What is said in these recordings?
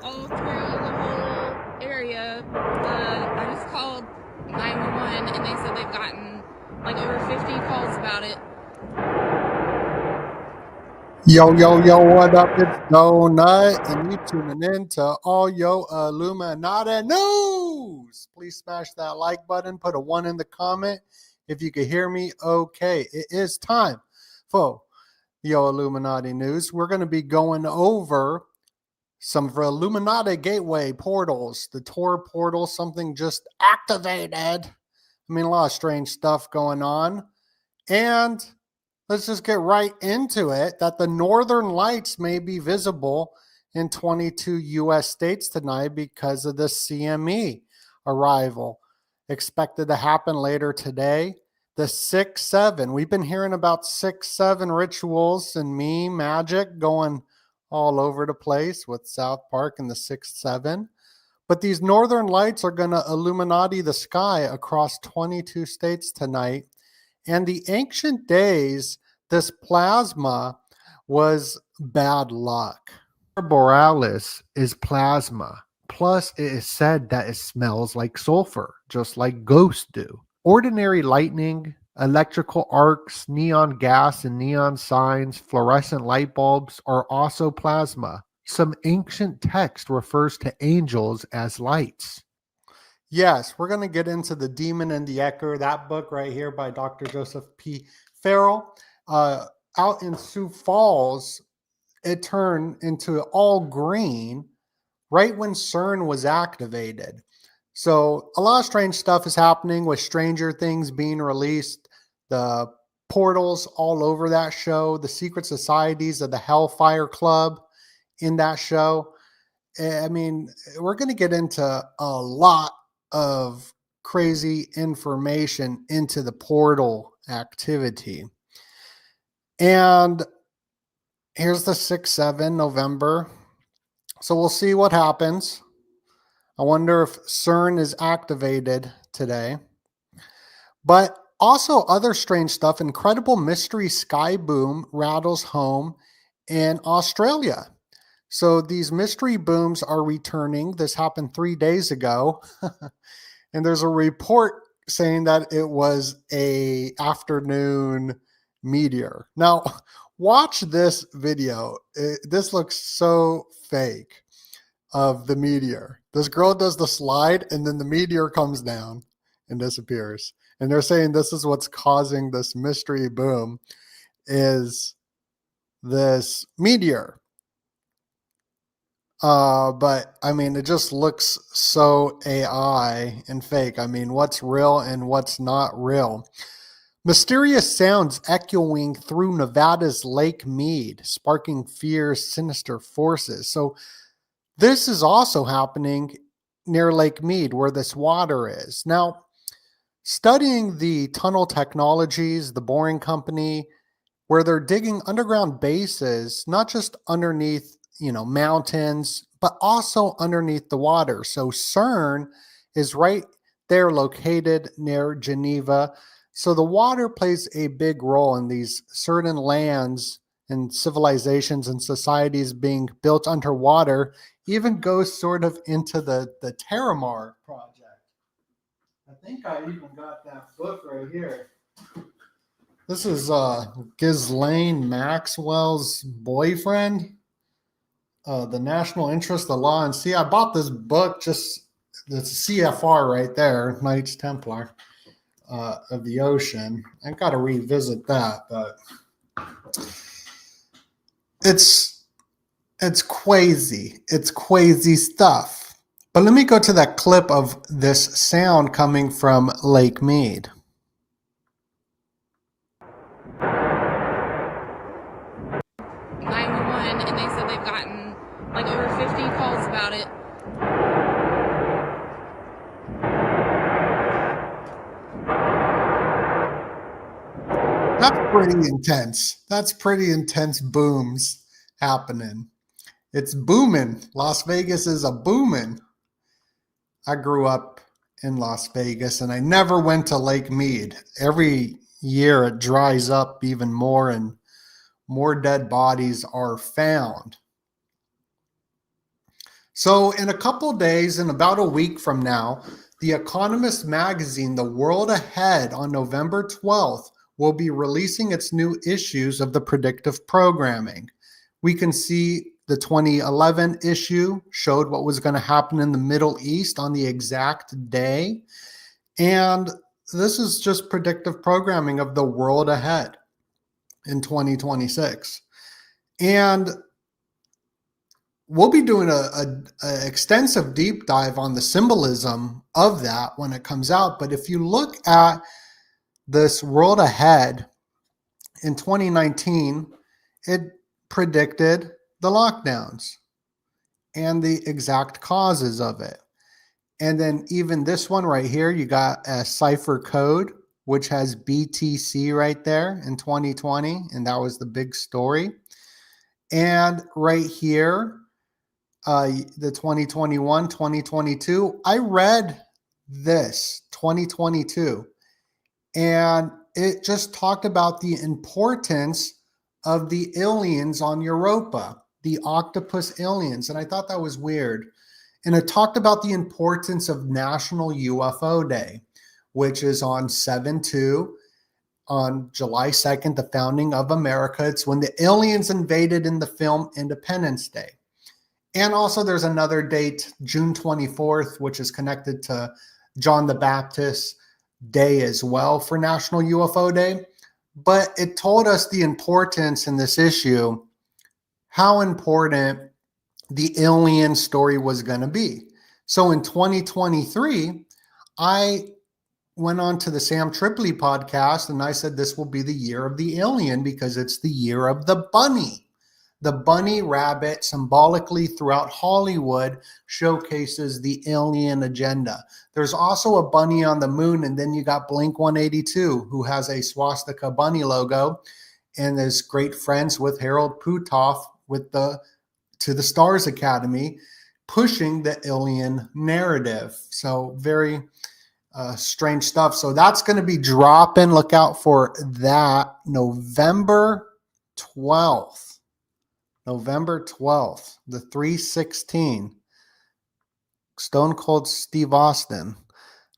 all through the whole area. I just called 911 and they said they've gotten like over 50 calls about it. Yo, yo, yo, what up? It's DoeNut, and you tuning in to all yo Illuminati news. Please smash that like button, put a 1 in the comment if you can hear me okay. It is time for yo Illuminati news. We're going to be going over some of the Illuminati gateway portals, the Tor portal, something just activated. I mean, a lot of strange stuff going on. And let's just get right into it, that the northern lights may be visible in 22 U.S. states tonight because of the CME arrival. Expected to happen later today. The 6-7. We've been hearing about 6-7 rituals and meme magic going all over the place with South Park and the 6-7. But these northern lights are going to illuminati the sky across 22 states tonight. And the ancient days, this plasma was bad luck. Borealis is plasma. Plus, it is said that it smells like sulfur, just like ghosts do. Ordinary lightning, electrical arcs, neon gas and neon signs, fluorescent light bulbs are also plasma. Some ancient text refers to angels as lights. Yes, we're going to get into The Demon and the Echo, that book right here by Dr. Joseph P. Farrell. Out in Sioux Falls, it turned into all green right when CERN was activated. So a lot of strange stuff is happening with Stranger Things being released, the portals all over that show, the secret societies of the Hellfire Club in that show. I mean, we're going to get into a lot of crazy information into the portal activity. And here's the 6-7 November. So we'll see what happens. I wonder if CERN is activated today. But also other strange stuff. Incredible mystery sky boom rattles home in Australia. So these mystery booms are returning. This happened 3 days ago. And there's a report saying that it was a afternoon meteor. Now, watch this video. This looks so fake of the meteor. This girl does the slide and then the meteor comes down and disappears. And they're saying this is what's causing this mystery boom is this meteor. But I mean, it just looks so AI and fake. I mean, what's real and what's not real? Mysterious sounds echoing through Nevada's Lake Mead, sparking fear's sinister forces. So this is also happening near Lake Mead, where this water is. Now, studying the tunnel technologies, the Boring Company, where they're digging underground bases, not just underneath mountains, but also underneath the water. So CERN is right there located near Geneva. So the water plays a big role in these certain lands and civilizations and societies being built underwater, even goes sort of into the Terramar project. I think I even got that book right here. This is Ghislaine Maxwell's boyfriend. The National Interest, the Law and Sea. I bought this book, just the CFR right there, Knights Templar of the Ocean. I got to revisit that, but it's crazy. It's crazy stuff. But let me go to that clip of this sound coming from Lake Mead. 911 and they said they've gotten like over 50 calls about it. That's pretty intense. That's pretty intense booms happening. It's booming. Las Vegas is a booming. I grew up in Las Vegas and I never went to Lake Mead. Every year it dries up even more and more dead bodies are found. So in a couple days, in about a week from now, The Economist magazine, The World Ahead, on November 12th, will be releasing its new issues of the predictive programming. We can see the 2011 issue showed what was going to happen in the Middle East on the exact day. And this is just predictive programming of the world ahead in 2026. And we'll be doing a extensive deep dive on the symbolism of that when it comes out. But if you look at this world ahead in 2019, it predicted the lockdowns and the exact causes of it. And then even this one right here, you got a cipher code, which has BTC right there in 2020. And that was the big story. And right here, the 2021, 2022, I read this 2022, and it just talked about the importance of the aliens on Europa, the octopus aliens. And I thought that was weird. And it talked about the importance of National UFO Day, which is on 7/2, on July 2nd, the founding of America. It's when the aliens invaded in the film Independence Day. And also there's another date, June 24th, which is connected to John the Baptist Day as well for National UFO Day. But it told us the importance in this issue, how important the alien story was going to be. So in 2023, I went on to the Sam Tripoli podcast and I said this will be the year of the alien because it's the year of the bunny. The bunny rabbit symbolically throughout Hollywood showcases the alien agenda. There's also a bunny on the moon, and then you got Blink 182, who has a swastika bunny logo and is great friends with Harold Putoff with the To the Stars Academy, pushing the alien narrative. So very strange stuff. So that's going to be dropping. Look out for that November 12th. November 12th, the 316, Stone Cold Steve Austin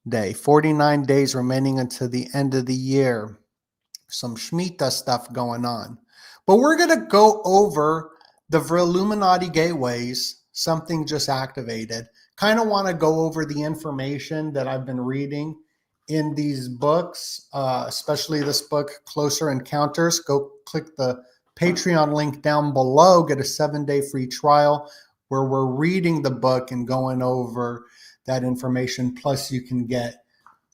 Day. 49 days remaining until the end of the year. Some Shemitah stuff going on. But we're going to go over the VRlLLUMlNATI gateways, something just activated. Kind of want to go over the information that I've been reading in these books, especially this book, Closer Encounters. Go click the Patreon link down below, get a 7-day free trial where we're reading the book and going over that information. Plus you can get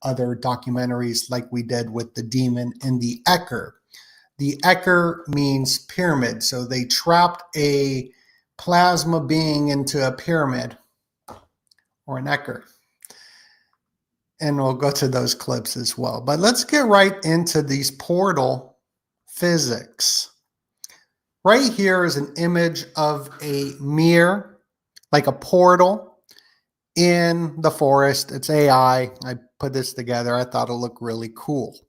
other documentaries like we did with the demon and the Ecker. The Ecker means pyramid. So they trapped a plasma being into a pyramid or an Ecker. And we'll go to those clips as well. But let's get right into these portal physics. Right here is an image of a mirror, like a portal in the forest. It's AI. I put this together. I thought it looked really cool.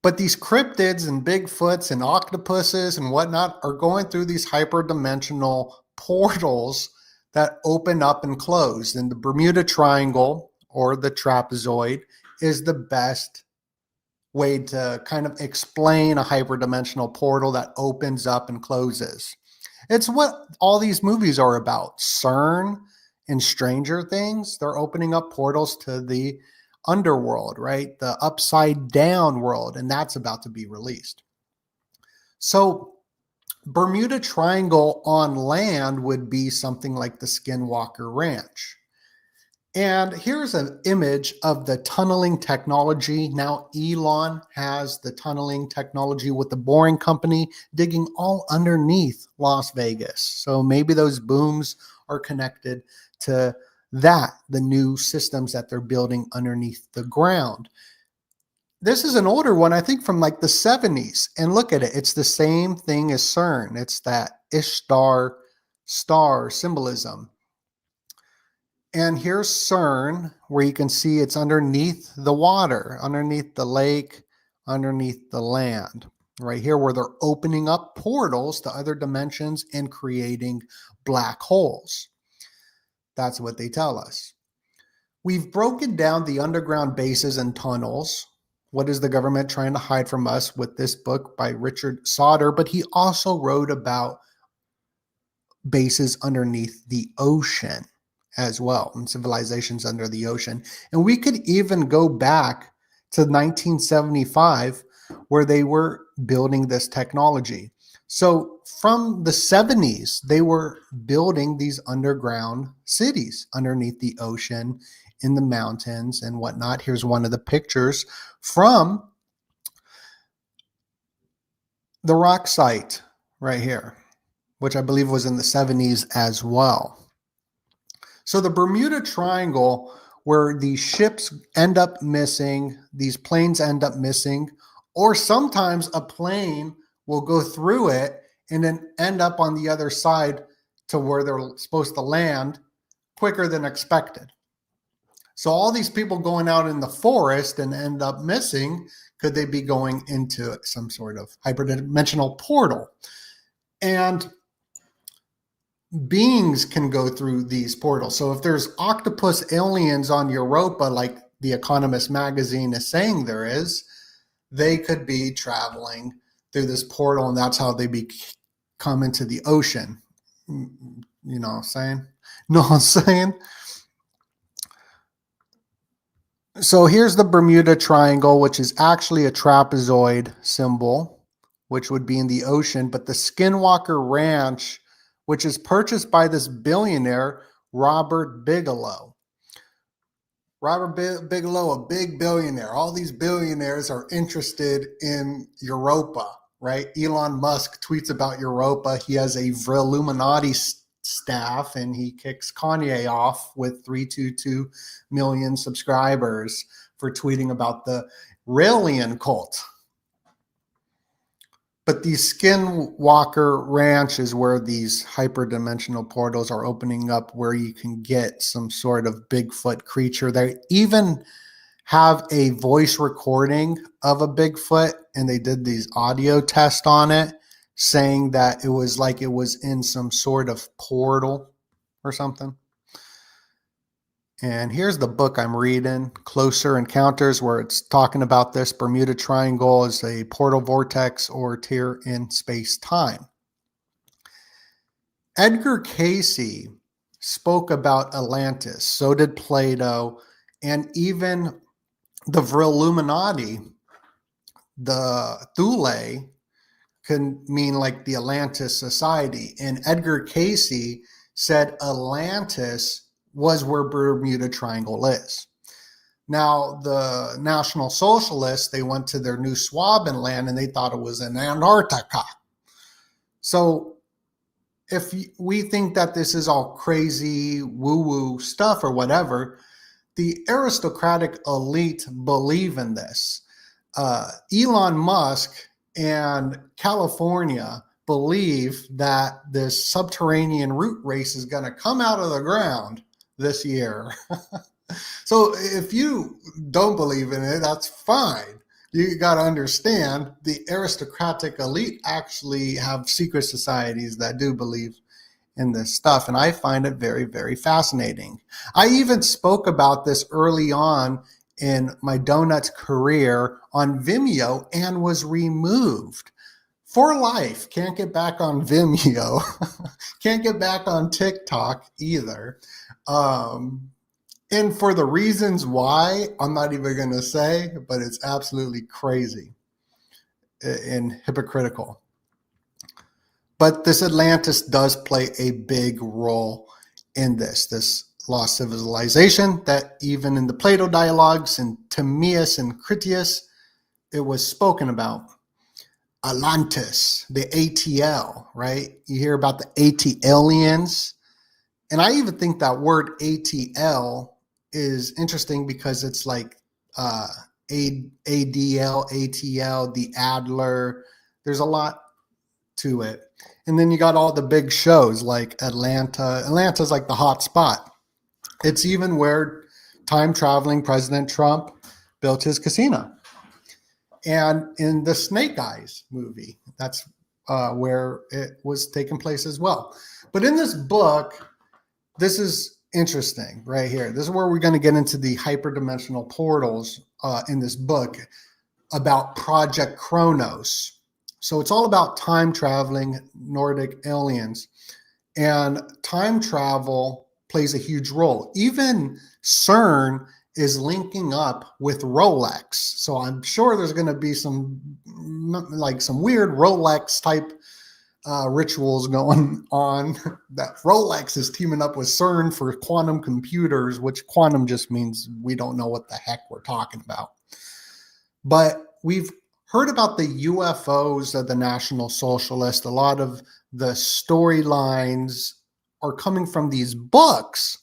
But these cryptids and Bigfoots and octopuses and whatnot are going through these hyperdimensional portals that open up and close. And the Bermuda Triangle or the trapezoid is the best way to kind of explain a hyperdimensional portal that opens up and closes. It's what all these movies are about. CERN and Stranger Things, they're opening up portals to the underworld, right? The upside down world, and that's about to be released. So Bermuda Triangle on land would be something like the Skinwalker Ranch. And here's an image of the tunneling technology. Now Elon has the tunneling technology with the Boring Company digging all underneath Las Vegas. So maybe those booms are connected to that, the new systems that they're building underneath the ground. This is an older one, I think from like the 70s. And look at it. It's the same thing as CERN. It's that Ishtar star symbolism. And here's CERN, where you can see it's underneath the water, underneath the lake, underneath the land. Right here, where they're opening up portals to other dimensions and creating black holes. That's what they tell us. We've broken down the underground bases and tunnels. What is the government trying to hide from us with this book by Richard Sauder? But he also wrote about bases underneath the ocean as well, and civilizations under the ocean. And we could even go back to 1975, where they were building this technology. So from the 70s, they were building these underground cities underneath the ocean, in the mountains and whatnot. Here's one of the pictures from the rock site right here, which I believe was in the 70s as well. So the Bermuda Triangle, where these ships end up missing, these planes end up missing, or sometimes a plane will go through it and then end up on the other side to where they're supposed to land quicker than expected. So all these people going out in the forest and end up missing, could they be going into some sort of hyperdimensional portal? And beings can go through these portals. So if there's octopus aliens on Europa, like The Economist magazine is saying there is, they could be traveling through this portal, and that's how they come into the ocean. You know what I'm saying? Know what I'm saying? So here's the Bermuda Triangle, which is actually a trapezoid symbol, which would be in the ocean. But the Skinwalker Ranch, which is purchased by this billionaire, Robert Bigelow. Robert Bigelow, a big billionaire. All these billionaires are interested in Europa, right? Elon Musk tweets about Europa. He has a VRlLLUMlNATI staff, and he kicks Kanye off with 322 million subscribers for tweeting about the Raelian cult. But the Skinwalker Ranch is where these hyperdimensional portals are opening up, where you can get some sort of Bigfoot creature. They even have a voice recording of a Bigfoot, and they did these audio tests on it, saying that it was like it was in some sort of portal or something. And here's the book I'm reading, Closer Encounters, where it's talking about this. Bermuda Triangle is a portal vortex or tear in space-time. Edgar Cayce spoke about Atlantis. So did Plato, and even the VRlLLUMlNATI, the Thule, can mean like the Atlantis Society. And Edgar Cayce said Atlantis was where Bermuda Triangle is. Now, the National Socialists, they went to their new Swabenland and they thought it was in Antarctica. So if we think that this is all crazy woo-woo stuff or whatever, the aristocratic elite believe in this. Elon Musk and California believe that this subterranean root race is going to come out of the ground this year. So if you don't believe in it, that's fine. You got to understand the aristocratic elite actually have secret societies that do believe in this stuff. And I find it very, very fascinating. I even spoke about this early on in my DoeNut career on Vimeo and was removed for life. Can't get back on Vimeo. Can't get back on TikTok either. And for the reasons why, I'm not even going to say, but it's absolutely crazy and hypocritical. But this Atlantis does play a big role in this lost civilization that even in the Plato dialogues and Timaeus and Critias, it was spoken about. Atlantis, the ATL, right? You hear about the ATLians. And I even think that word ATL is interesting because it's like ADL, ATL, the Adler. There's a lot to it. And then you got all the big shows like Atlanta. Atlanta's like the hot spot. It's even where time-traveling President Trump built his casino. And in the Snake Eyes movie, that's where it was taking place as well. But in this book, this is interesting right here. This is where we're going to get into the hyperdimensional portals in this book about Project Kronos. So it's all about time traveling Nordic aliens, and time travel plays a huge role. Even CERN is linking up with Rolex. So I'm sure there's going to be some weird Rolex type rituals going on, that Rolex is teaming up with CERN for quantum computers, which quantum just means we don't know what the heck we're talking about. But we've heard about the UFOs of the National Socialist. A lot of the storylines are coming from these books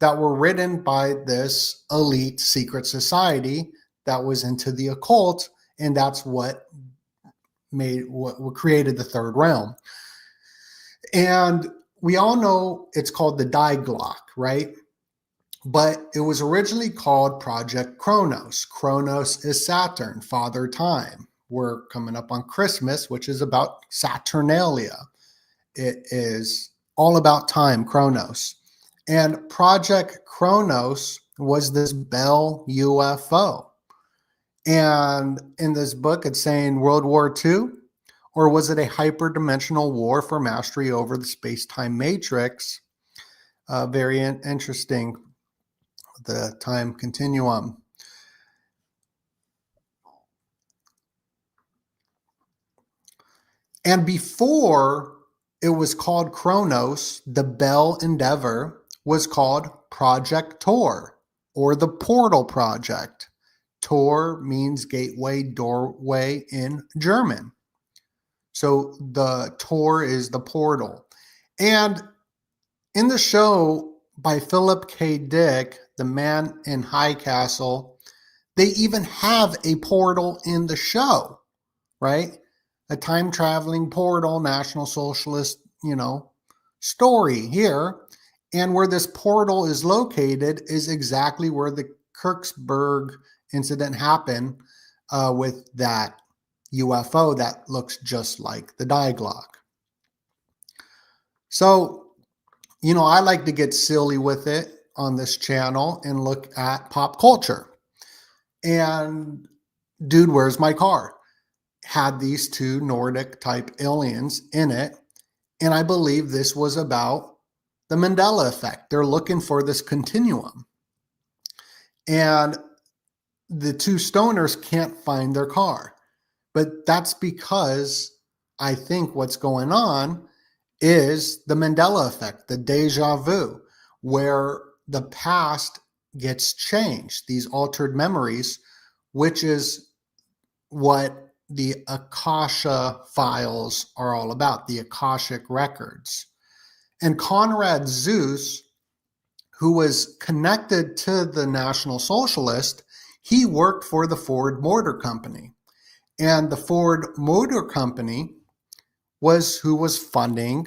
that were written by this elite secret society that was into the occult, and that's what created the third realm. And we all know it's called the Die Glock, right? But it was originally called Project Kronos. Kronos is Saturn, Father Time. We're coming up on Christmas, which is about Saturnalia. It is all about time, Kronos. And Project Kronos was this Bell UFO. And in this book, it's saying World War II, or was it a hyperdimensional war for mastery over the space-time matrix? Very interesting, the time continuum. And before it was called Kronos, the Bell Endeavor was called Project Tor, or the Portal Project. Tor means gateway, doorway in German. So the Tor is the portal. And in the show by Philip K. Dick, The Man in High Castle, they even have a portal in the show, right? A time-traveling portal, National Socialist, story here. And where this portal is located is exactly where the Kirksburg incident happened with that UFO that looks just like the Die Glock. So, I like to get silly with it on this channel and look at pop culture. And Dude, Where's My Car had these two Nordic type aliens in it. And I believe this was about the Mandela effect. They're looking for this continuum. And the two stoners can't find their car. But that's because I think what's going on is the Mandela effect, the deja vu, where the past gets changed, these altered memories, which is what the Akasha files are all about, the Akashic records. And Conrad Zuse, who was connected to the National Socialist, he worked for the Ford Motor Company. And the Ford Motor Company was who was funding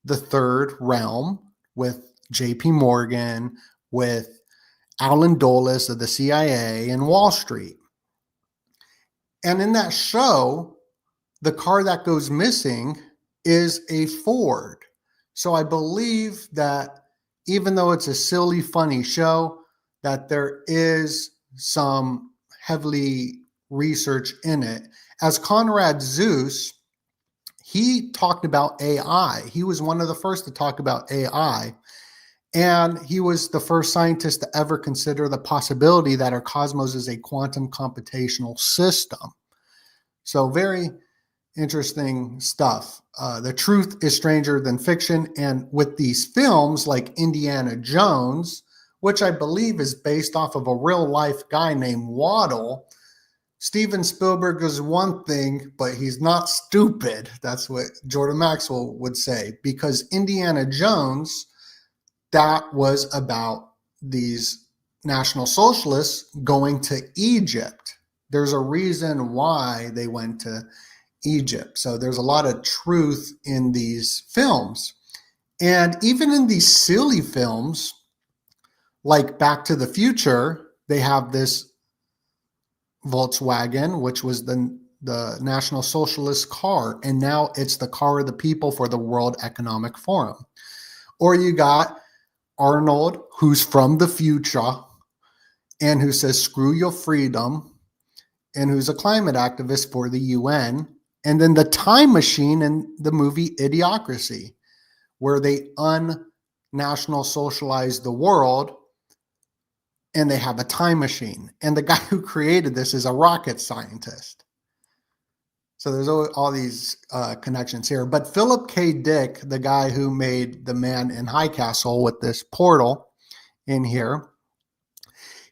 the third realm with J.P. Morgan, with Alan Dulles of the CIA and Wall Street. And in that show, the car that goes missing is a Ford. So I believe that even though it's a silly, funny show, that there is some heavily research in it. As Conrad Zuse, he talked about AI. He was one of the first to talk about AI. And he was the first scientist to ever consider the possibility that our cosmos is a quantum computational system. So very interesting stuff. The truth is stranger than fiction. And with these films like Indiana Jones, which I believe is based off of a real life guy named Waddle, Steven Spielberg is one thing, but he's not stupid. That's what Jordan Maxwell would say, because Indiana Jones, that was about these National Socialists going to Egypt. There's a reason why they went to Egypt. So there's a lot of truth in these films. And even in these silly films, like Back to the Future, they have this Volkswagen, which was the National Socialist car, and now it's the car of the people for the World Economic Forum. Or you got Arnold, who's from the future and who says, screw your freedom, and who's a climate activist for the UN. And then the time machine in the movie Idiocracy, where they unnational socialize the world and they have a time machine. And the guy who created this is a rocket scientist. So there's all these connections here. But Philip K. Dick, the guy who made The Man in High Castle with this portal in here,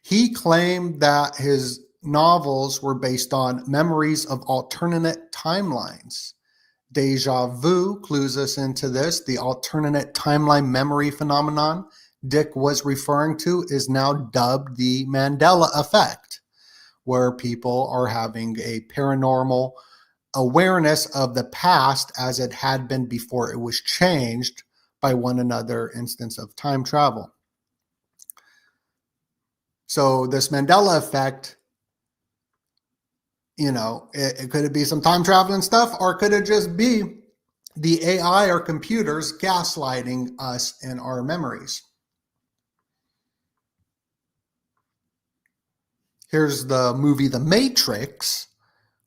he claimed that his novels were based on memories of alternate timelines. Deja vu clues us into this. The alternate timeline memory phenomenon Dick was referring to is now dubbed the Mandela effect, where people are having a paranormal awareness of the past as it had been before it was changed by one another instance of time travel. So this Mandela effect, you know, it could be some time traveling stuff, or could it just be the AI or computers gaslighting us in our memories? Here's the movie The Matrix,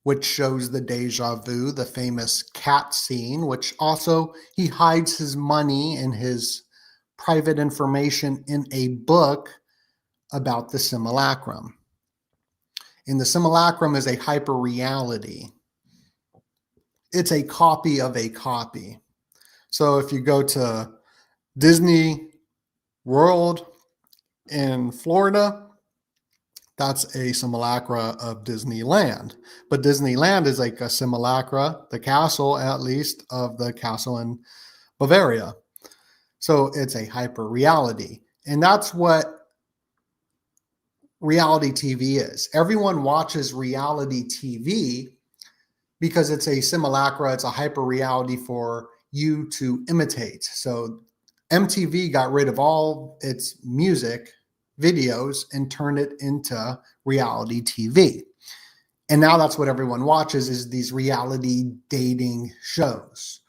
which shows the deja vu, the famous cat scene, which also he hides his money and his private information in a book about the simulacrum. And the simulacrum is a hyper reality. It's a copy of a copy. So if you go to Disney World in Florida, that's a simulacra of Disneyland. But Disneyland is like a simulacra, the castle at least, of the castle in Bavaria. So it's a hyper reality. And that's what reality TV is. Everyone watches reality TV because it's a simulacra, it's a hyper reality for you to imitate. So MTV got rid of all its music videos and turned it into reality TV. And now that's what everyone watches, is these reality dating shows.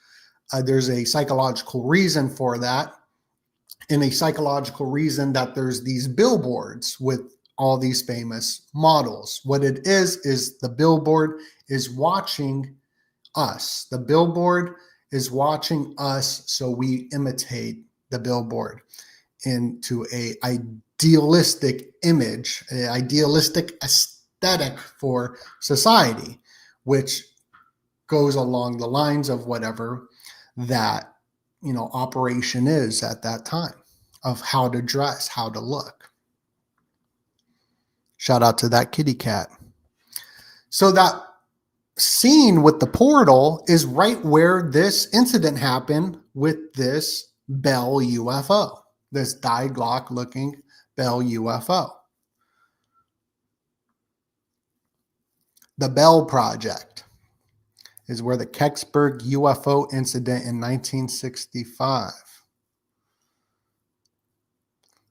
There's a psychological reason for that, and a psychological reason that there's these billboards with all these famous models. What it is the billboard is watching us. The billboard is watching us, so we imitate the billboard into a idealistic image, an idealistic aesthetic for society, which goes along the lines of whatever that, you know, operation is at that time, of how to dress, how to look. Shout out to that kitty cat. So that scene with the portal is right where this incident happened with this Bell UFO, this Die Glock looking Bell UFO. The Bell Project is where the Kecksburg UFO incident in 1965.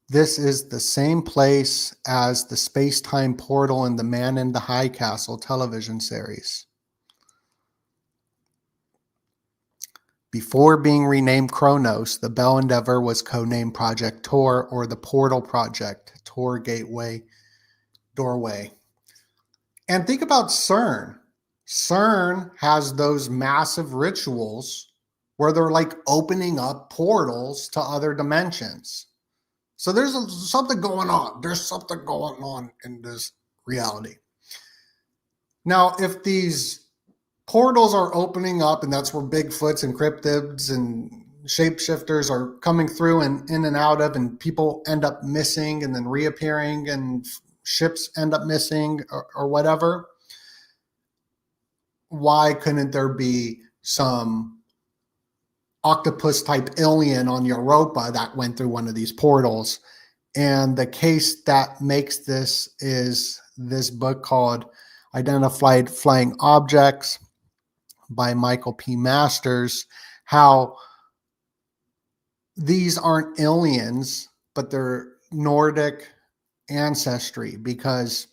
This is the same place as the space-time portal in the Man in the High Castle television series. Before being renamed Kronos, the Bell Endeavor was codenamed Project Tor, or the Portal Project, Tor Gateway, Doorway. And think about CERN. CERN has those massive rituals where they're like opening up portals to other dimensions. So there's something going on. There's something going on in this reality. Now, if these portals are opening up, and that's where Bigfoots and cryptids and shapeshifters are coming through and in and out of, and people end up missing and then reappearing, and ships end up missing or whatever, why couldn't there be some octopus type alien on Europa that went through one of these portals? And the case that makes this is this book called Identified Flying Objects by Michael P. Masters, how these aren't aliens, but they're Nordic ancestry, because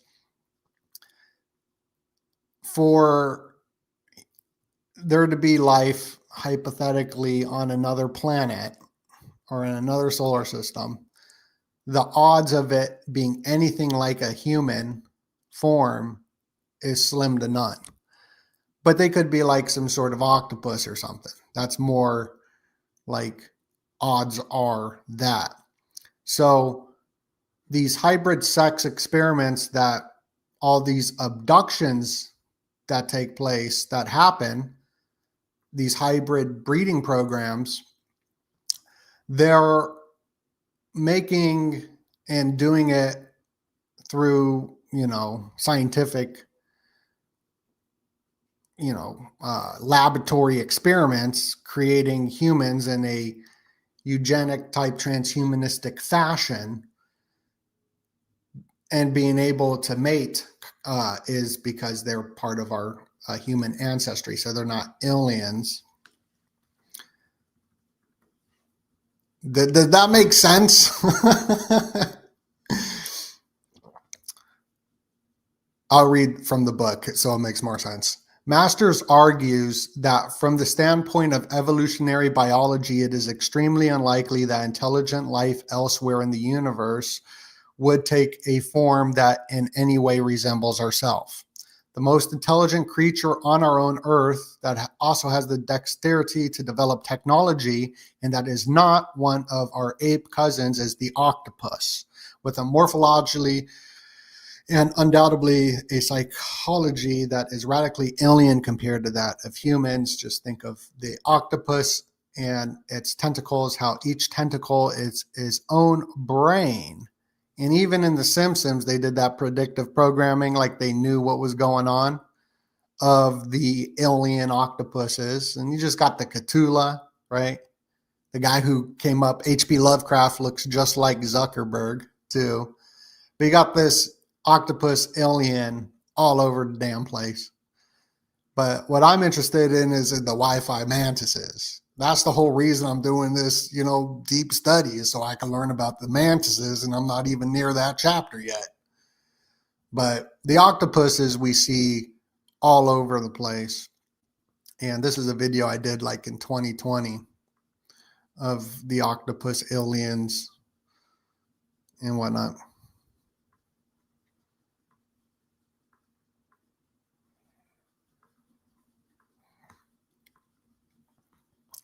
for there to be life hypothetically on another planet or in another solar system, the odds of it being anything like a human form is slim to none. But they could be like some sort of octopus or something. That's more like odds are that. So these hybrid sex experiments, that all these abductions that take place, that happen, these hybrid breeding programs, they're making and doing it through, scientific, laboratory experiments, creating humans in a eugenic type transhumanistic fashion, and being able to mate is because they're part of our human ancestry. So they're not aliens. Did that make sense? I'll read from the book so it makes more sense. Masters argues that from the standpoint of evolutionary biology, it is extremely unlikely that intelligent life elsewhere in the universe would take a form that in any way resembles ourselves. The most intelligent creature on our own Earth that also has the dexterity to develop technology, and that is not one of our ape cousins, is the octopus, with a morphologically and undoubtedly a psychology that is radically alien compared to that of humans. Just think of the octopus and its tentacles, how each tentacle is its own brain. And even in The Simpsons, they did that predictive programming, like they knew what was going on of the alien octopuses. And you just got the Cthulhu, right? The guy who came up, H.P. Lovecraft, looks just like Zuckerberg too. But you got this octopus alien all over the damn place. But what I'm interested in is in the Wi-Fi mantises. That's the whole reason I'm doing this, deep study, is so I can learn about the mantises, and I'm not even near that chapter yet. But the octopuses we see all over the place. And this is a video I did like in 2020 of the octopus aliens and whatnot.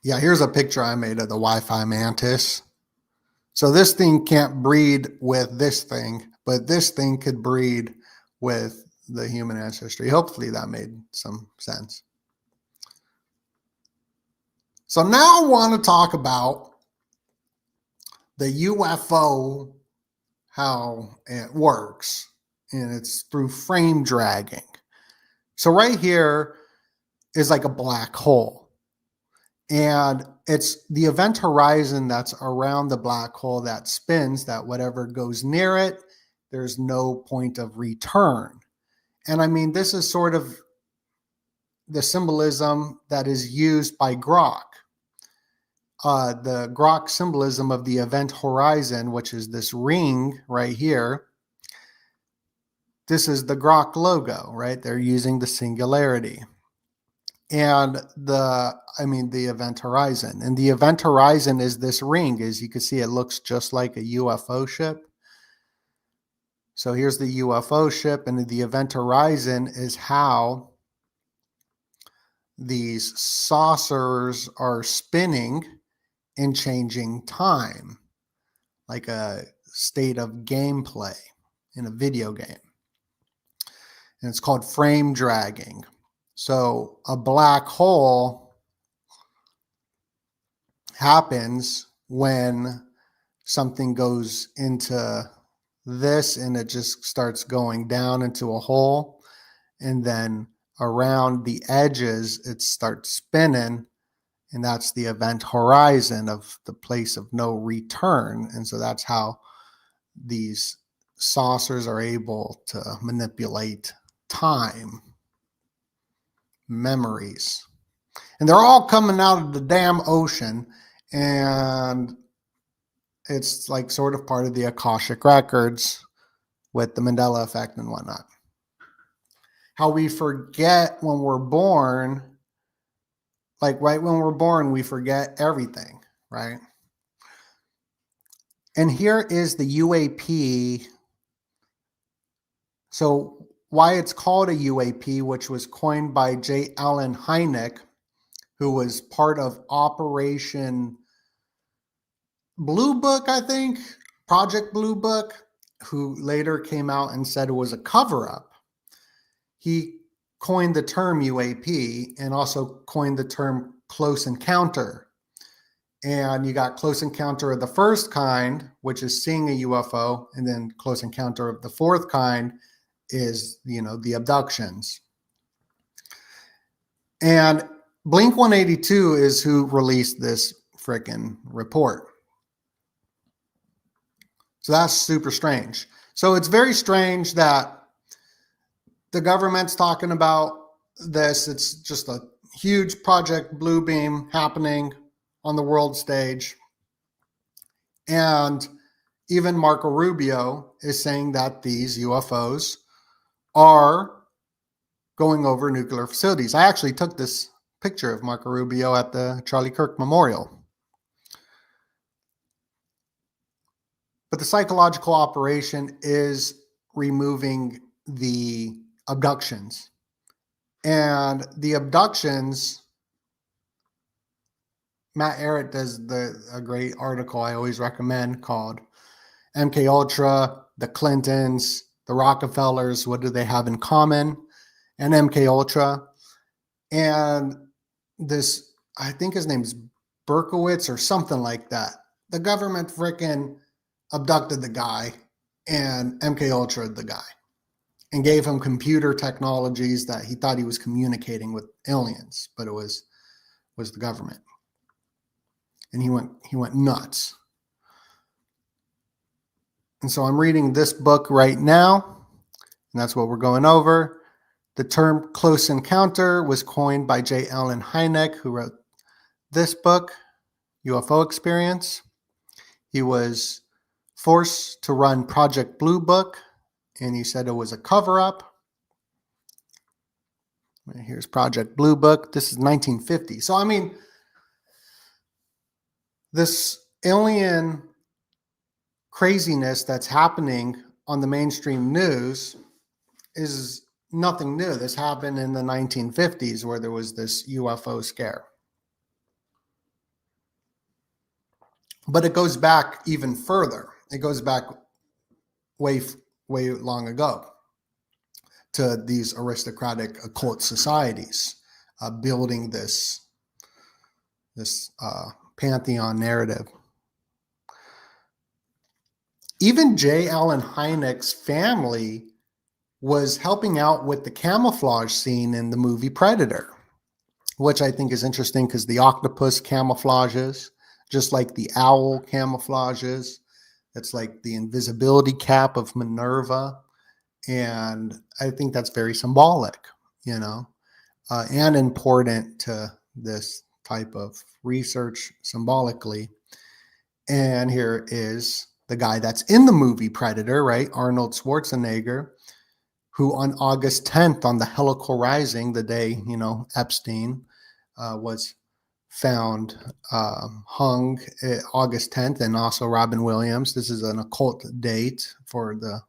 Yeah, here's a picture I made of the Wi-Fi mantis. So this thing can't breed with this thing, but this thing could breed with the human ancestry. Hopefully that made some sense. So now I want to talk about the UFO, how it works, and it's through frame dragging. So right here is like a black hole. And it's the event horizon that's around the black hole that spins, that whatever goes near it, there's no point of return. And I mean, this is sort of the symbolism that is used by Grok. The Grok symbolism of the event horizon, which is this ring right here. This is the Grok logo, right? They're using the singularity. And the event horizon. And the event horizon is this ring. As you can see, it looks just like a UFO ship. So here's the UFO ship, and the event horizon is how these saucers are spinning and changing time, like a state of gameplay in a video game. And it's called frame dragging. So a black hole happens when something goes into this and it just starts going down into a hole. And then around the edges, it starts spinning. And that's the event horizon of the place of no return. And so that's how these saucers are able to manipulate time, memories. And they're all coming out of the damn ocean. And it's like sort of part of the Akashic records with the Mandela effect and whatnot. How we forget when we're born, like right when we're born, we forget everything, right? And here is the UAP. So why it's called a UAP, which was coined by J. Allen Hynek, who was part of Operation Blue Book, I think, Project Blue Book, who later came out and said it was a cover-up. He coined the term UAP and also coined the term close encounter. And you got close encounter of the first kind, which is seeing a UFO, and then close encounter of the fourth kind is, the abductions. And Blink 182 is who released this frickin' report. So that's super strange. So it's very strange that the government's talking about this. It's just a huge Project Blue Beam happening on the world stage. And even Marco Rubio is saying that these UFOs are going over nuclear facilities. I actually took this picture of Marco Rubio at the Charlie Kirk Memorial. But the psychological operation is removing the abductions. And the abductions, Matt Ehret does a great article I always recommend called MK Ultra, the Clintons, the Rockefellers, what do they have in common? And MK Ultra. And this, I think his name's Berkowitz or something like that. The government frickin' abducted the guy and MK Ultra the guy and gave him computer technologies that he thought he was communicating with aliens, but it was the government. And he went nuts. And so I'm reading this book right now, and that's what we're going over. The term close encounter was coined by J. Allen Hynek, who wrote this book, UFO Experience. He was forced to run Project Blue Book, and he said it was a cover-up. Here's Project Blue Book. This is 1950. So, I mean, this alien craziness that's happening on the mainstream news is nothing new. This happened in the 1950s where there was this UFO scare. But it goes back even further. It goes back way long ago to these aristocratic occult societies building this pantheon narrative. Even J. Allen Hynek's family was helping out with the camouflage scene in the movie Predator, which I think is interesting because the octopus camouflages, just like the owl camouflages. It's like the invisibility cap of Minerva. And I think that's very symbolic, and important to this type of research symbolically. And here is the guy that's in the movie Predator, right? Arnold Schwarzenegger, who on August 10th on the Helical Rising, the day, Epstein was found hung August 10th, and also Robin Williams. This is an occult date for the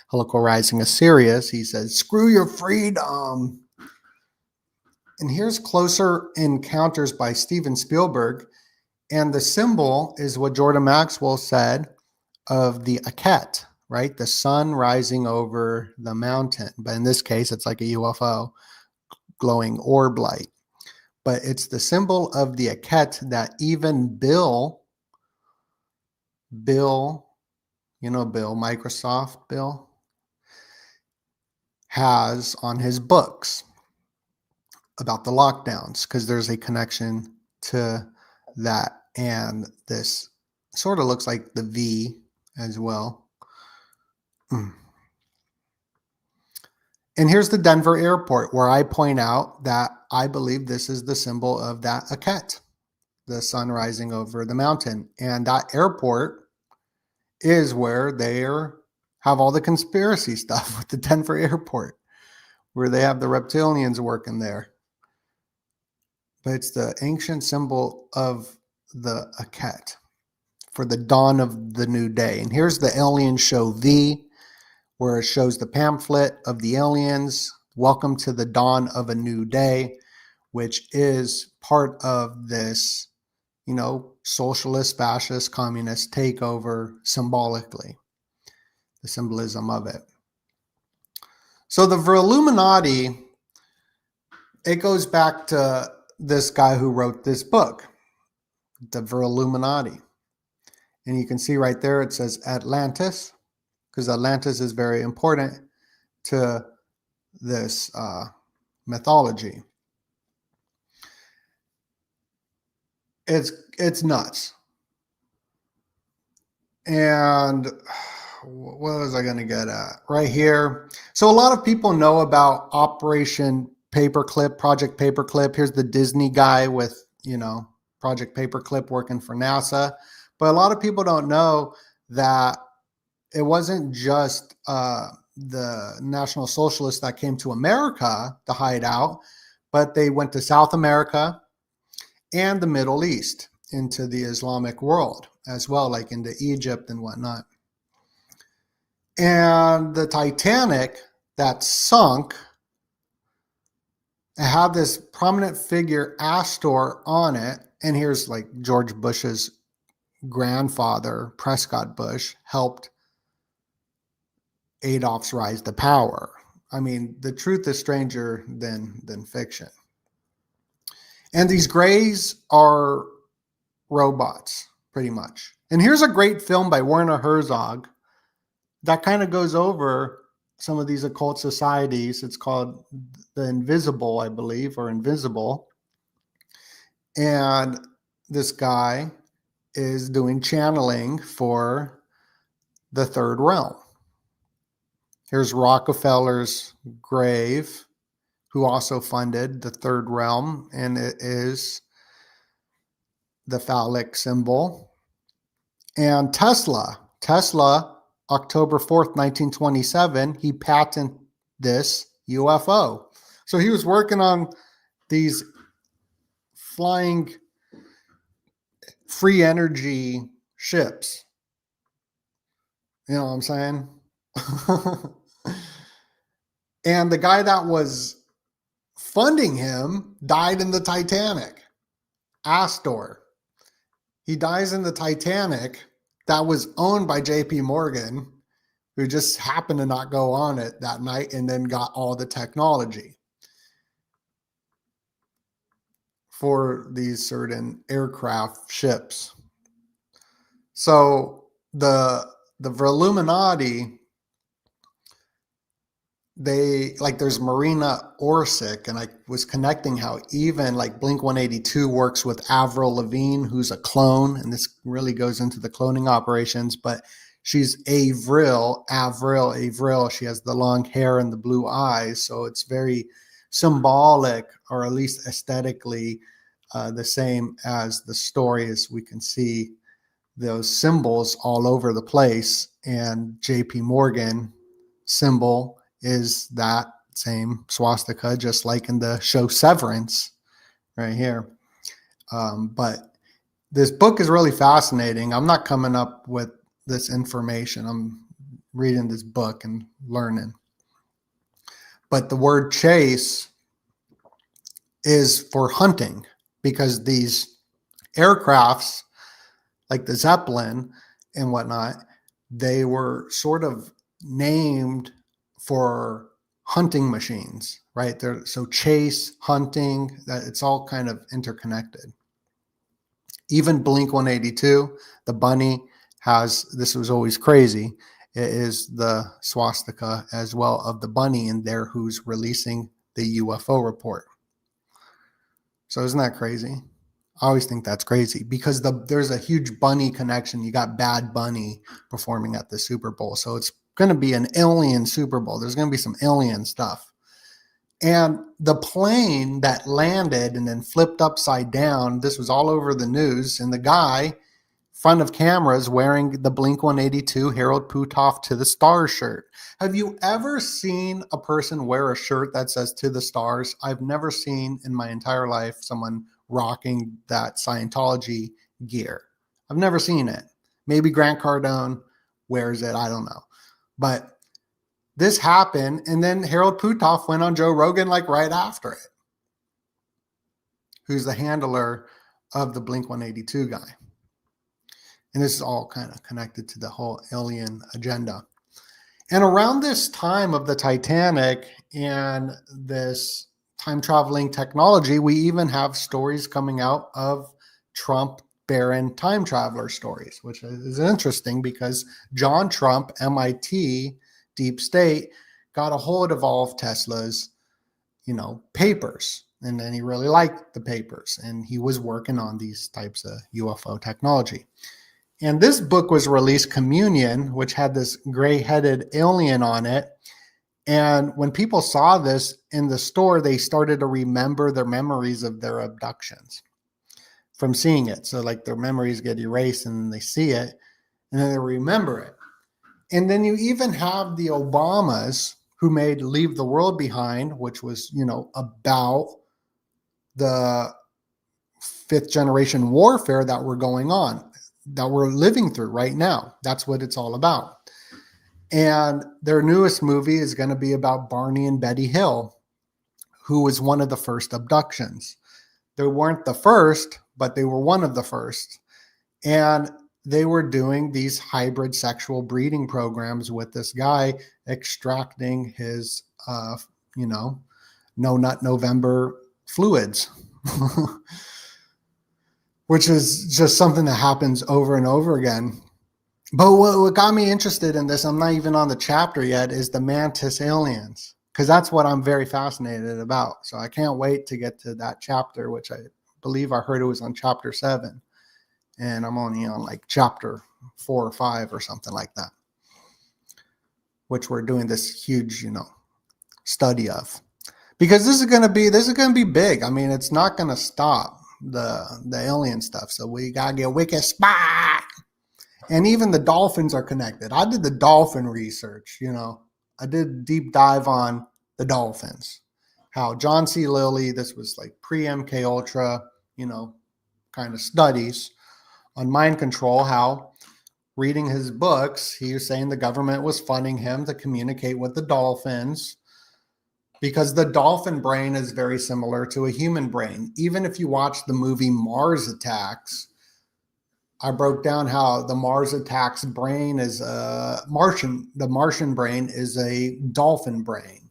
Helical Rising of Sirius. He says, screw your freedom. And here's Closer Encounters by Steven Spielberg. And the symbol is what Jordan Maxwell said of the Aket, right? The sun rising over the mountain. But in this case, it's like a UFO, glowing orb light. But it's the symbol of the Aket that even Bill, Microsoft Bill, has on his books about the lockdowns, because there's a connection to that. And this sort of looks like the V as well. And here's the Denver airport, where I point out that I believe this is the symbol of that Aket, the sun rising over the mountain. And that airport is where they have all the conspiracy stuff with the Denver airport, where they have the reptilians working there. But it's the ancient symbol of the Aket. for the dawn of the new day. And here's the alien show V, where it shows the pamphlet of the aliens. Welcome to the dawn of a new day, which is part of this, socialist, fascist, communist takeover symbolically, the symbolism of it. So the VRlLLUMlNATI, it goes back to this guy who wrote this book, the VRlLLUMlNATI. And you can see right there, it says Atlantis, because Atlantis is very important to this mythology. It's nuts. And what was I going to get at? Right here. So a lot of people know about Operation Paperclip, Project Paperclip. Here's the Disney guy with, Project Paperclip working for NASA. But a lot of people don't know that it wasn't just the National Socialists that came to America to hide out, but they went to South America and the Middle East, into the Islamic world as well, like into Egypt and whatnot. And the Titanic that sunk, it had this prominent figure, Astor, on it. And here's like George Bush's grandfather, Prescott Bush, helped Adolf's rise to power. I mean, the truth is stranger than fiction. And these grays are robots, pretty much. And here's a great film by Werner Herzog that kind of goes over some of these occult societies. It's called The Invisible, I believe, or Invisible. And this guy is doing channeling for the third realm. Here's Rockefeller's grave, who also funded the third realm, and it is the phallic symbol. And Tesla, October 4th, 1927, he patented this UFO. So he was working on these flying free energy ships. You know what I'm saying? And the guy that was funding him died in the Titanic. Astor. He dies in the Titanic that was owned by JP Morgan, who just happened to not go on it that night and then got all the technology for these certain aircraft ships. So the VRlLLUMlNATI, there's Marina Orsic, and I was connecting how even like Blink-182 works with Avril Lavigne, who's a clone, and this really goes into the cloning operations, but she's Avril. She has the long hair and the blue eyes, so it's very symbolic, or at least aesthetically the same as the story, as we can see those symbols all over the place. And JP Morgan symbol is that same swastika, just like in the show Severance right here. But this book is really fascinating. I'm not coming up with this information. I'm reading this book and learning. But the word chase is for hunting, because these aircrafts, like the Zeppelin and whatnot, they were sort of named for hunting machines, right? So chase, hunting, that it's all kind of interconnected. Even Blink-182, the bunny has, this was always crazy, it is the swastika as well of the bunny in there who's releasing the UFO report. So isn't that crazy? I always think that's crazy, because there's a huge bunny connection. You got Bad Bunny performing at the Super Bowl. So it's going to be an alien Super Bowl. There's going to be some alien stuff. And the plane that landed and then flipped upside down, this was all over the news. And the guy, front of cameras, wearing the Blink-182 Harold Putoff To the Stars shirt. Have you ever seen a person wear a shirt that says To the Stars? I've never seen in my entire life someone rocking that Scientology gear. I've never seen it. Maybe Grant Cardone wears it. I don't know. But this happened. And then Harold Putoff went on Joe Rogan like right after it, who's the handler of the Blink-182 guy. And this is all kind of connected to the whole alien agenda. And around this time of the Titanic and this time traveling technology, we even have stories coming out of Trump barren time traveler stories, which is interesting because John Trump, MIT, Deep State, got a hold of all of Tesla's, papers. And then he really liked the papers. And he was working on these types of UFO technology. And this book was released, Communion, which had this gray-headed alien on it. And when people saw this in the store, they started to remember their memories of their abductions from seeing it. So like their memories get erased and then they see it and then they remember it. And then you even have the Obamas who made Leave the World Behind, which was, about the fifth generation warfare that we're going on, that we're living through right now. That's what it's all about. And their newest movie is going to be about Barney and Betty Hill, who was one of the first abductions. They weren't the first, but they were one of the first. And they were doing these hybrid sexual breeding programs with this guy, extracting his, No Nut November fluids. Which is just something that happens over and over again. But what got me interested in this, I'm not even on the chapter yet, is the mantis aliens, because that's what I'm very fascinated about. So I can't wait to get to that chapter, which I believe I heard it was on chapter 7. And I'm only on like chapter 4 or 5 or something like that, which we're doing this huge, study of. Because this is going to be big. I mean, it's not going to stop. The alien stuff. So we gotta get wicked spot. And even the dolphins are connected. I did the dolphin research, I did a deep dive on the dolphins. How John C. Lilly, this was like pre-MK Ultra, kind of studies on mind control, how reading his books, he was saying the government was funding him to communicate with the dolphins, because the dolphin brain is very similar to a human brain. Even if you watch the movie Mars Attacks, I broke down how the Mars Attacks brain is the Martian brain is a dolphin brain.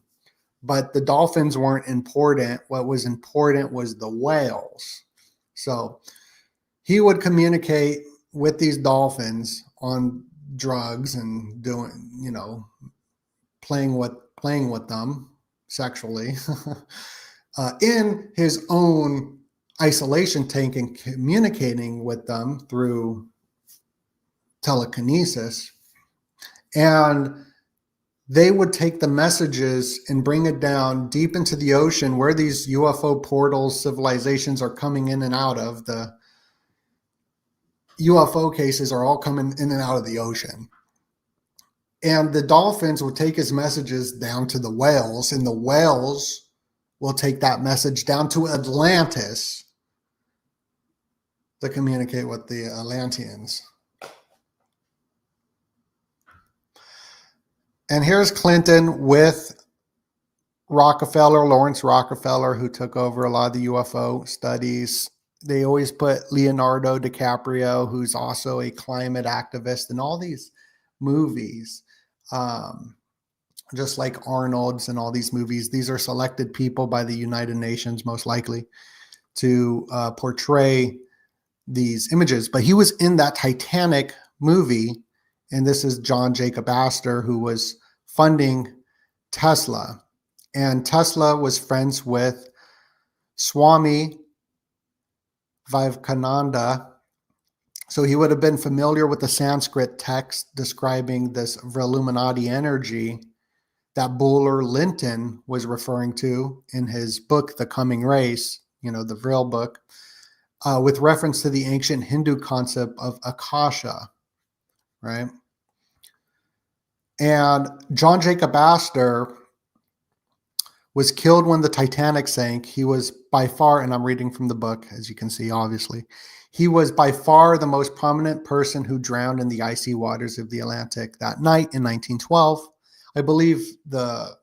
But the dolphins weren't important. What was important was the whales. So he would communicate with these dolphins on drugs and doing, playing with them sexually in his own isolation tank and communicating with them through telekinesis. And they would take the messages and bring it down deep into the ocean where these UFO portals civilizations are coming in and out of. The UFO cases are all coming in and out of the ocean. And the dolphins will take his messages down to the whales, and the whales will take that message down to Atlantis to communicate with the Atlanteans. And here's Clinton with Lawrence Rockefeller, who took over a lot of the UFO studies. They always put Leonardo DiCaprio, who's also a climate activist, in all these movies. Just like Arnold's and all these movies, these are selected people by the United Nations, most likely, to portray these images. But he was in that Titanic movie, and this is John Jacob Astor, who was funding Tesla. And Tesla was friends with Swami Vivekananda. So he would have been familiar with the Sanskrit text describing this VRlLLUMlNATI energy that Buller Linton was referring to in his book, The Coming Race, the Vril book, with reference to the ancient Hindu concept of Akasha, right? And John Jacob Astor was killed when the Titanic sank. He was by far, and I'm reading from the book, as you can see, obviously, he was by far the most prominent person who drowned in the icy waters of the Atlantic that night in 1912. I believe the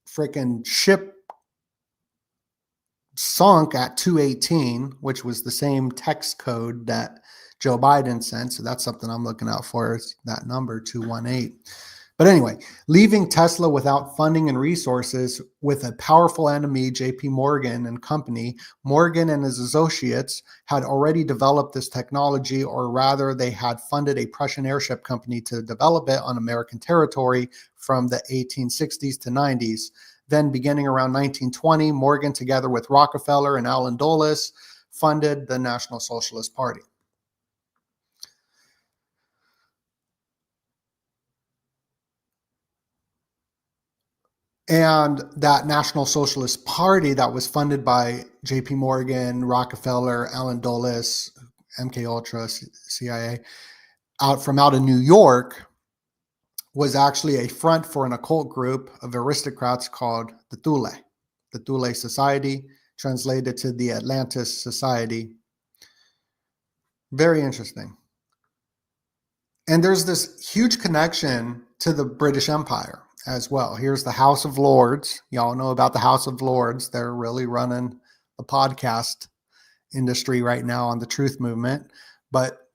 frickin' ship sunk at 218, which was the same text code that Joe Biden sent. So that's something I'm looking out for, is that number 218. But anyway, leaving Tesla without funding and resources with a powerful enemy, JP Morgan and company, Morgan and his associates had already developed this technology, or rather they had funded a Prussian airship company to develop it on American territory from the 1860s to 90s. Then beginning around 1920, Morgan, together with Rockefeller and Allen Dulles, funded the National Socialist Party. And that National Socialist Party that was funded by JP Morgan, Rockefeller, Allen Dulles, MK Ultra, CIA, out of New York, was actually a front for an occult group of aristocrats called the Thule Society, translated to the Atlantis Society. Very interesting. And there's this huge connection to the British Empire as well. Here's the House of Lords. Y'all know about the House of Lords. They're really running the podcast industry right now on the truth movement. But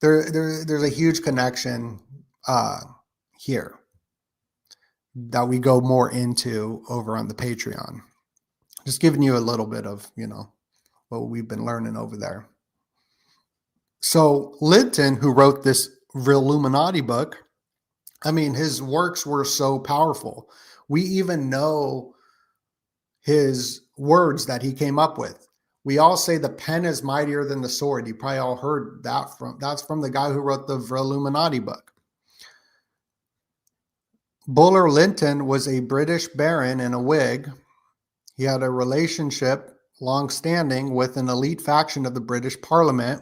there's a huge connection here that we go more into over on the Patreon. Just giving you a little bit of, what we've been learning over there. So Linton, who wrote this VRlLLUMlNATI book, his works were so powerful. We even know his words that he came up with. We all say the pen is mightier than the sword. You probably all heard that's from the guy who wrote the VRlLLUMlNATI book. Buller Linton was a British baron in a wig. He had a relationship, long-standing, with an elite faction of the British Parliament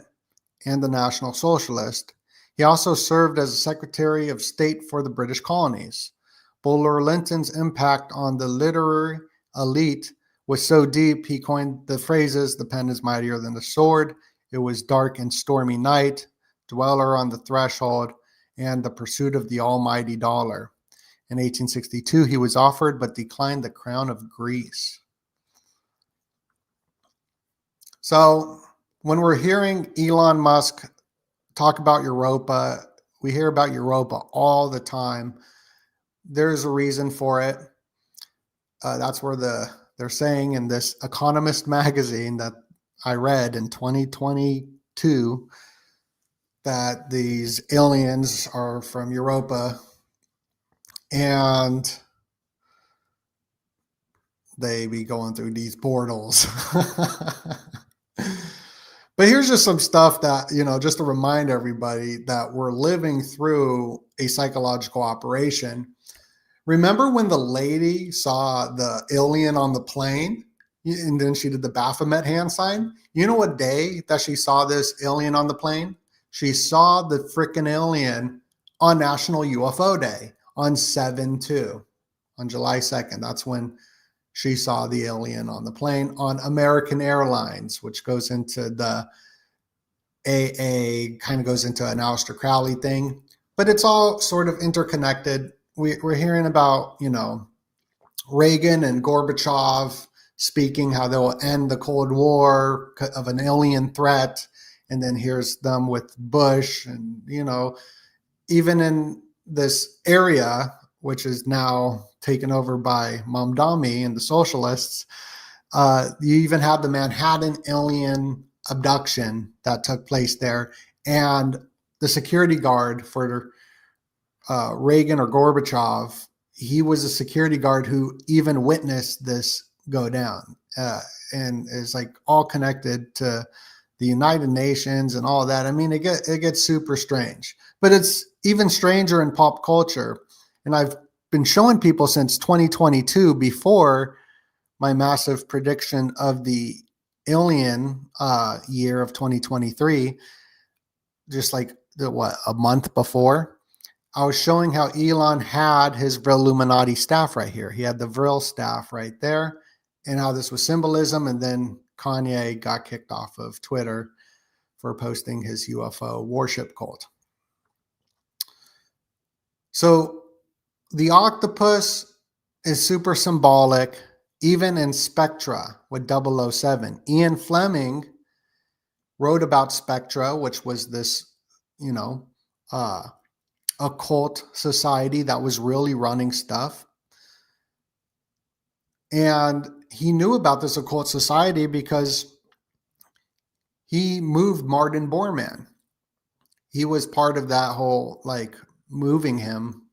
and the National Socialist. He also served as a Secretary of State for the British colonies. Buller Linton's impact on the literary elite was so deep, he coined the phrases, "The pen is mightier than the sword," "It was dark and stormy night," "Dweller on the threshold," and "The pursuit of the almighty dollar." In 1862, he was offered but declined the crown of Greece. So when we're hearing Elon Musk talk about Europa, we hear about Europa all the time. There's a reason for it. That's where they're saying in this Economist magazine that I read in 2022 that these aliens are from Europa and they be going through these portals. But here's just some stuff that, just to remind everybody that we're living through a psychological operation. Remember when the lady saw the alien on the plane and then she did the Baphomet hand sign? You know what day that she saw this alien on the plane? She saw the freaking alien on National UFO Day on 7/2, on July 2nd. That's when she saw the alien on the plane on American Airlines, which goes into the kind of goes into an Aleister Crowley thing, but it's all sort of interconnected. We're hearing about, Reagan and Gorbachev speaking how they'll end the Cold War of an alien threat. And then here's them with Bush and, even in this area, which is now taken over by Mamdani and the socialists, you even had the Manhattan alien abduction that took place there. And the security guard for Reagan or Gorbachev, he was a security guard who even witnessed this go down, and is like all connected to the United Nations and all that. It gets super strange, but it's even stranger in pop culture. And I've been showing people since 2022, before my massive prediction of the alien year of 2023, just like a month before. I was showing how Elon had his VRlLLUMlNATI staff right here. He had the Vril staff right there, and how this was symbolism. And then Kanye got kicked off of Twitter for posting his UFO worship cult. So the octopus is super symbolic, even in Spectra with 007. Ian Fleming wrote about Spectra, which was this, occult society that was really running stuff. And he knew about this occult society because he moved Martin Bormann. He was part of that whole, moving him.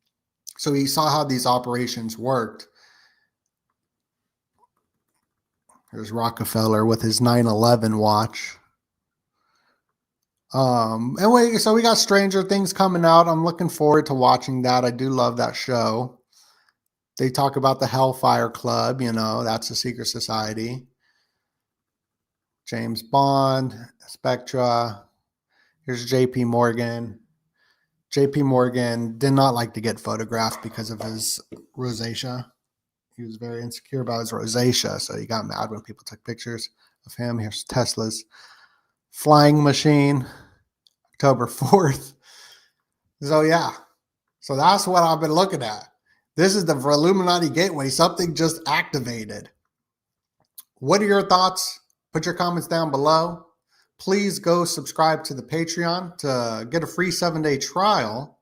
So he saw how these operations worked. There's Rockefeller with his 9/11 watch. So we got Stranger Things coming out. I'm looking forward to watching that. I do love that show. They talk about the Hellfire Club, that's a secret society. James Bond, Spectra. Here's JP Morgan. JP Morgan did not like to get photographed because of his rosacea. He was very insecure about his rosacea, so he got mad when people took pictures of him. Here's Tesla's flying machine, October 4th. So yeah, so that's what I've been looking at. This is the VRlLLUMlNATI gateway. Something just activated. What are your thoughts? Put your comments down below. Please go subscribe to the Patreon to get a free 7-day trial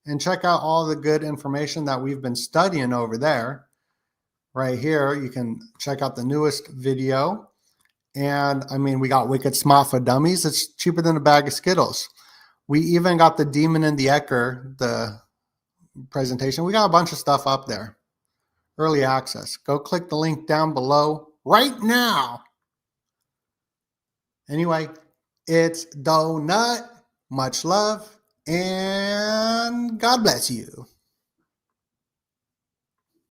and check out all the good information that we've been studying over there. Right here, you can check out the newest video. And we got Wicked Smart for Dummies. It's cheaper than a bag of Skittles. We even got the Demon in the Ecker, the presentation. We got a bunch of stuff up there. Early access. Go click the link down below right now. Anyway, it's DoeNut. Much love and God bless you.